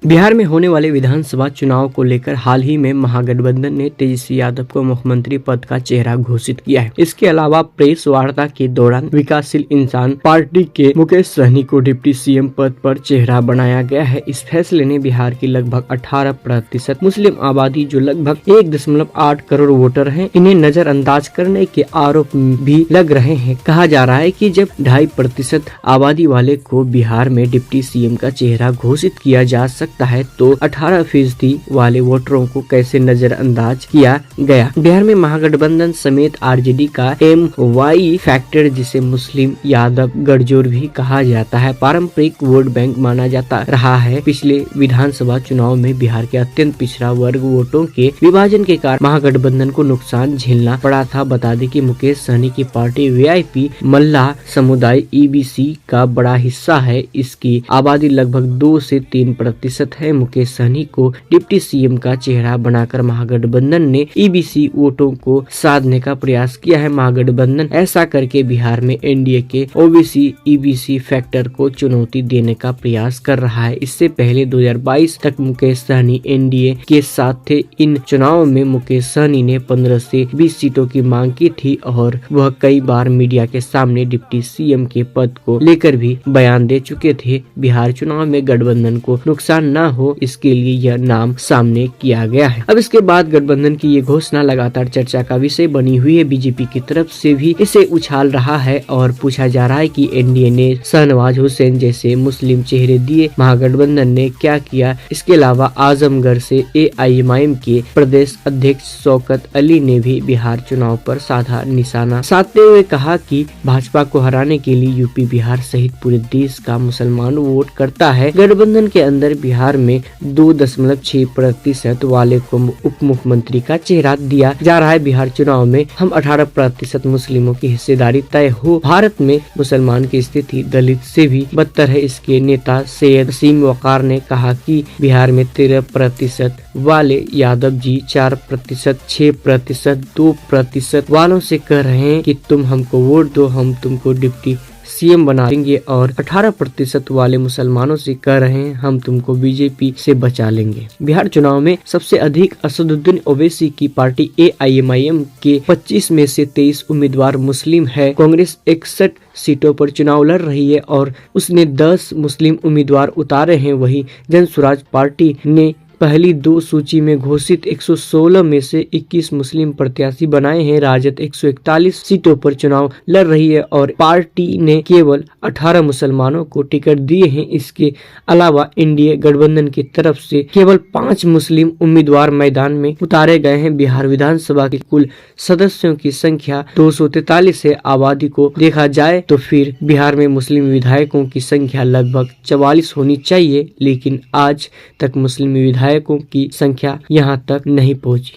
बिहार में होने वाले विधानसभा चुनाव को लेकर हाल ही में महागठबंधन ने तेजस्वी यादव को मुख्यमंत्री पद का चेहरा घोषित किया है। इसके अलावा प्रेस वार्ता के दौरान विकासशील इंसान पार्टी के मुकेश सहनी को डिप्टी सीएम पद पर चेहरा बनाया गया है। इस फैसले ने बिहार की लगभग 18% मुस्लिम आबादी, जो लगभग 1.8 करोड़ वोटर हैं, इन्हें नजरअंदाज करने के आरोप भी लग रहे हैं। कहा जा रहा है कि जब 2.5% आबादी वाले को बिहार में डिप्टी सीएम का चेहरा घोषित किया जा सकता है तो 18% वाले वोटरों को कैसे नजरअंदाज किया गया। बिहार में महागठबंधन समेत आरजेडी का MY फैक्टर, जिसे मुस्लिम यादव गठजोड़ भी कहा जाता है, पारंपरिक वोट बैंक माना जाता रहा है। पिछले विधानसभा चुनाव में बिहार के अत्यंत पिछड़ा वर्ग वोटों के विभाजन के कारण महागठबंधन को नुकसान झेलना पड़ा था। बता दें कि मुकेश सहनी की पार्टी VIP मल्लाह समुदाय EBC का बड़ा हिस्सा है। इसकी आबादी लगभग 2 से 3% है। मुकेश सहनी को डिप्टी सीएम का चेहरा बनाकर महागठबंधन ने EBC वोटों को साधने का प्रयास किया है। महागठबंधन ऐसा करके बिहार में NDA के OBC EBC फैक्टर को चुनौती देने का प्रयास कर रहा है। इससे पहले 2022 तक मुकेश सहनी NDA के साथ थे। इन चुनावों में मुकेश सहनी ने 15 से 20 सीटों की मांग की थी और वह कई बार मीडिया के सामने डिप्टी सीएम के पद को लेकर भी बयान दे चुके थे। बिहार चुनाव में गठबंधन को नुकसान न हो, इसके लिए यह नाम सामने किया गया है। अब इसके बाद गठबंधन की ये घोषणा लगातार चर्चा का विषय बनी हुई है। बीजेपी की तरफ से भी इसे उछाल रहा है और पूछा जा रहा है कि NDA ने शहनवाज हुसैन जैसे मुस्लिम चेहरे दिए, महागठबंधन ने क्या किया। इसके अलावा आजमगढ़ से AIMIM के प्रदेश अध्यक्ष शौकत अली ने भी बिहार चुनाव पर साधा निशाना साधते हुए कहा कि भाजपा को हराने के लिए यूपी, बिहार सहित पूरे देश का मुसलमान वोट करता है। गठबंधन के अंदर बिहार में 2.6% वाले को उप मुख्यमंत्री का चेहरा दिया जा रहा है। बिहार चुनाव में हम 18% मुस्लिमों की हिस्सेदारी तय हो। भारत में मुसलमान की स्थिति दलित से भी बदतर है। इसके नेता सैयद वसीम वकार ने कहा कि बिहार में 13% वाले यादव जी 4%, 6%, 2% वालों से कह रहे हैं कि तुम हमको वोट दो, हम तुमको डिप्टी सीएम बना देंगे, और 18% वाले मुसलमानों से कह रहे हैं हम तुमको बीजेपी से बचा लेंगे। बिहार चुनाव में सबसे अधिक असदुद्दीन ओवैसी की पार्टी AIMIM के 25 में से 23 उम्मीदवार मुस्लिम है। कांग्रेस 61 सीटों पर चुनाव लड़ रही है और उसने 10 मुस्लिम उम्मीदवार उतारे हैं। वहीं जन स्वराज पार्टी ने पहली 2 सूची में घोषित 116 में से 21 मुस्लिम प्रत्याशी बनाए हैं। राजद 141 सीटों पर चुनाव लड़ रही है और पार्टी ने केवल 18 मुसलमानों को टिकट दिए हैं। इसके अलावा NDA गठबंधन की तरफ से केवल 5 मुस्लिम उम्मीदवार मैदान में उतारे गए हैं। बिहार विधानसभा के कुल सदस्यों की संख्या 243 है। आबादी को देखा जाए तो फिर बिहार में मुस्लिम विधायकों की संख्या लगभग 44 होनी चाहिए, लेकिन आज तक मुस्लिम विधायकों की संख्या यहां तक नहीं पहुंची।